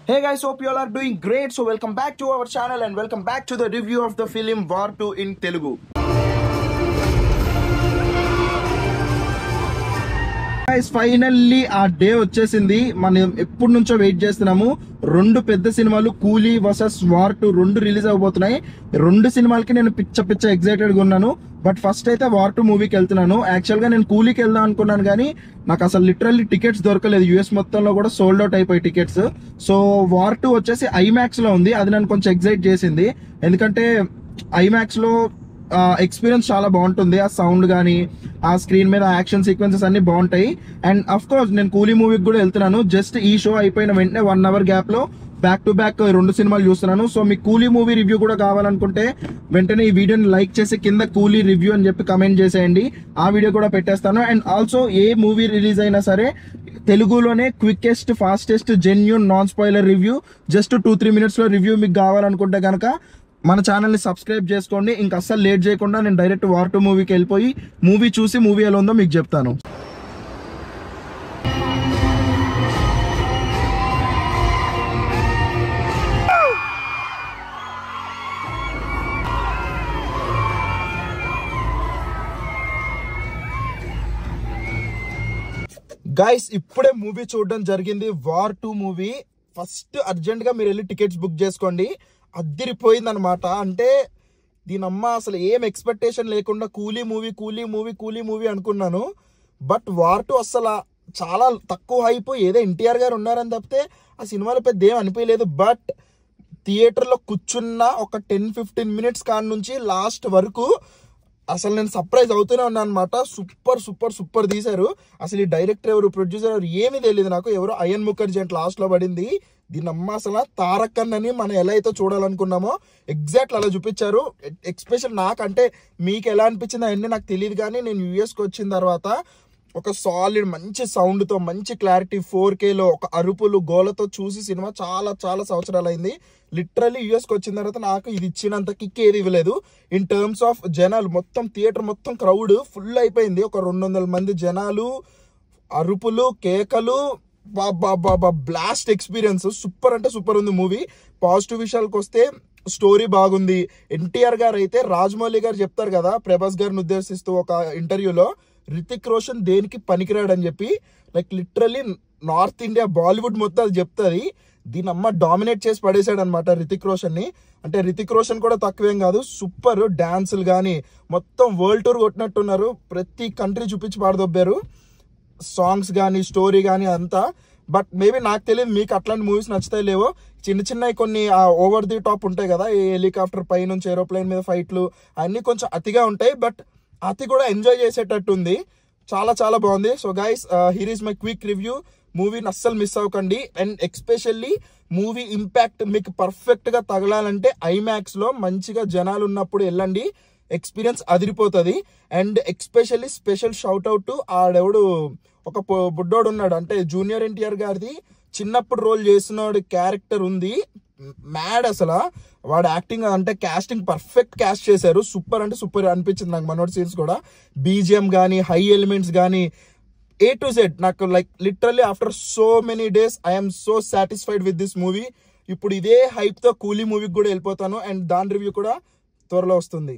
Hey guys, hope you all are doing great. So welcome back to our channel and welcome back to the review of the film War 2 in Telugu. Guys, finally ఆ day వచ్చేసింది. మనం ఎప్పటి నుంచో wait చేస్తున్నాము. రెండు పెద్ద సినిమాలు కూలీ వర్సెస్ వార్ 2 రెండు రిలీజ్ అవబోతున్నాయి. రెండు సినిమాలకి నేను పిచ్చ ఎక్సైటెడ్ గా ఉన్నాను. బట్ ఫస్ట్ అయితే వార్ 2 మూవీకి వెళ్తున్నాను. యాక్చువల్ గా నేను కూలీకి వెళ్దాం అనుకున్నాను కానీ నాకు అసలు లిటరల్లీ టికెట్స్ దొరకలేదు. యూఎస్ మొత్తంలో కూడా సోల్డ్ అవుట్ అయిపోయి టికెట్స్. సో వార్ 2 వచ్చేసి ఐమాక్స్ లో ఉంది. అది నన్ను కొంచెం ఎక్సైట్ చేసింది. ఎందుకంటే ఐమాక్స్ లో ఎక్స్పీరియన్స్ చాలా బాగుంటుంది. ఆ సౌండ్ కానీ ఆ స్క్రీన్ మీద యాక్షన్ సీక్వెన్సెస్ అన్ని బాగుంటాయి. అండ్ అఫ్ కోర్స్ నేను కూలీ మూవీకి కూడా వెళ్తున్నాను. జస్ట్ ఈ షో అయిపోయిన వెంటనే 1 అవర్ గ్యాప్ లో బ్యాక్ టు బ్యాక్ రెండు సినిమాలు చూస్తున్నాను. సో మీకు కూలీ మూవీ రివ్యూ కూడా కావాలనుకుంటే వెంటనే ఈ వీడియోని లైక్ చేసి కింద కూలీ రివ్యూ అని చెప్పి కమెంట్ చేసేయండి. ఆ వీడియో కూడా పెట్టేస్తాను. And also a movie release అయినా సరే తెలుగులోనే quickest fastest genuine non spoiler review just 2-3 minutes లో రివ్యూ మీకు కావాలనుకుంటే కనుక మన ఛానల్ని సబ్స్క్రైబ్ చేసుకోండి. ఇంకా అస్సలు లేట్ చేయకుండా నేను డైరెక్ట్ వార్ 2 మూవీకి వెళ్ళిపోయి మూవీ చూసి మూవీ ఎలా ఉందో మీకు చెప్తాను. గైస్, ఇప్పుడే మూవీ చూడడం జరిగింది. War 2 movie. ఫస్ట్ అర్జెంట్ గా మీరు వెళ్ళి టికెట్స్ బుక్ చేసుకోండి. అద్దిరిపోయింది అనమాట. అంటే దీనమ్మ అసలు ఏం ఎక్స్పెక్టేషన్ లేకుండా కూలీ మూవీ అనుకున్నాను. బట్ వార్ 2 అసలు చాలా తక్కువ హైప్. ఏదో ఎన్టీఆర్ గారు ఉన్నారని తప్పితే ఆ సినిమాలో పెద్ద ఏం అనిపించలేదు. బట్ థియేటర్లో కూర్చున్న ఒక 10-15 minutes కాడ నుంచి లాస్ట్ వరకు అసలు నేను సర్ప్రైజ్ అవుతూనే ఉన్నాను అనమాట. సూపర్ తీశారు. అసలు ఈ డైరెక్టర్ ఎవరు, ప్రొడ్యూసర్ ఎవరు ఏమీ తెలియదు నాకు. ఎవరు అయన్ ముఖర్జీ అంటే లాస్ట్ లో పడింది. దీనమ్మ అసలు తారక్ అని మనం ఎలా అయితే చూడాలనుకున్నామో ఎగ్జాక్ట్ అలా చూపించారు. ఎక్స్పెషల్ నాకంటే మీకు ఎలా అనిపించింది అవన్నీ నాకు తెలియదు కానీ నేను యూఎస్కి వచ్చిన తర్వాత ఒక సాలిడ్ మంచి సౌండ్తో మంచి క్లారిటీ 4Kలో ఒక అరుపులు గోలతో చూసి సినిమా చాలా సంవత్సరాలు అయింది. లిటరల్లీ యూఎస్కి వచ్చిన తర్వాత నాకు ఇది ఇచ్చినంత కిక్ ఏది ఇవ్వలేదు. ఇన్ టర్మ్స్ ఆఫ్ జనాలు మొత్తం థియేటర్ మొత్తం క్రౌడ్ ఫుల్ అయిపోయింది. ఒక 200 మంది జనాలు, అరుపులు, కేకలు, బాబా బ్లాస్ట్ ఎక్స్పీరియన్స్. సూపర్ అంటే సూపర్ ఉంది మూవీ. పాజిటివ్ విషయాలకు వస్తే స్టోరీ బాగుంది. ఎన్టీఆర్ గారు అయితే రాజమౌళి గారు చెప్తారు కదా ప్రభాస్ గారిని ఉద్దేశిస్తూ ఒక ఇంటర్వ్యూలో, రితిక్ రోషన్ దేనికి పనికిరాడని చెప్పి. Like literally north India Bollywood మొత్తం అది చెప్తుంది. దీని అమ్మ డామినేట్ చేసి పడేశాడు అనమాట రితిక్ రోషన్ ని. అంటే రితిక్ రోషన్ కూడా తక్కువేం కాదు. సూపర్ డాన్సులు కానీ మొత్తం వరల్డ్ టూర్ కొట్టినట్టున్నారు. ప్రతి కంట్రీ చూపించి పాడదొబ్బారు. సాంగ్స్ కానీ స్టోరీ కానీ అంతా. బట్ మేబీ నాకు తెలియదు మీకు అట్లాంటి మూవీస్ నచ్చుతాయి లేవో. చిన్నవి కొన్ని ఓవర్ ది టాప్ ఉంటాయి కదా, ఈ హెలికాప్టర్ పై నుంచి ఏరోప్లేన్ మీద ఫైట్లు అన్నీ కొంచెం అతిగా ఉంటాయి. బట్ అతి కూడా ఎంజాయ్ చేసేటట్టు ఉంది. చాలా బాగుంది. So guys, here is my quick review. మూవీని అస్సలు మిస్ అవ్వకండి. అండ్ ఎక్స్పెషల్లీ మూవీ ఇంపాక్ట్ మీకు పర్ఫెక్ట్ గా తగలాలంటే ఐమాక్స్ లో మంచిగా జనాలు ఉన్నప్పుడు వెళ్ళండి. ఎక్స్పీరియన్స్ అదిరిపోతుంది. And especially special shout out to ఆడెవడు ఒక బుడ్డోడు ఉన్నాడు, అంటే జూనియర్ ఎన్టీఆర్ గారిది చిన్నప్పుడు రోల్ చేసినోడు క్యారెక్టర్ ఉంది. మ్యాడ్ అసలు వాడు యాక్టింగ్ అంటే కాస్టింగ్ పర్ఫెక్ట్ కాస్ట్ చేశారు. సూపర్ అంటే సూపర్ అనిపించింది నాకు మనోడి సీన్స్ కూడా. బీజిఎం కానీ హై ఎలిమెంట్స్ కానీ A to Z నాకు like literally after so many days I'm so satisfied with this movie. ఇప్పుడు ఇదే హైప్ తో కూలీ మూవీకి కూడా వెళ్ళిపోతాను. అండ్ దాని రివ్యూ కూడా త్వరలో వస్తుంది.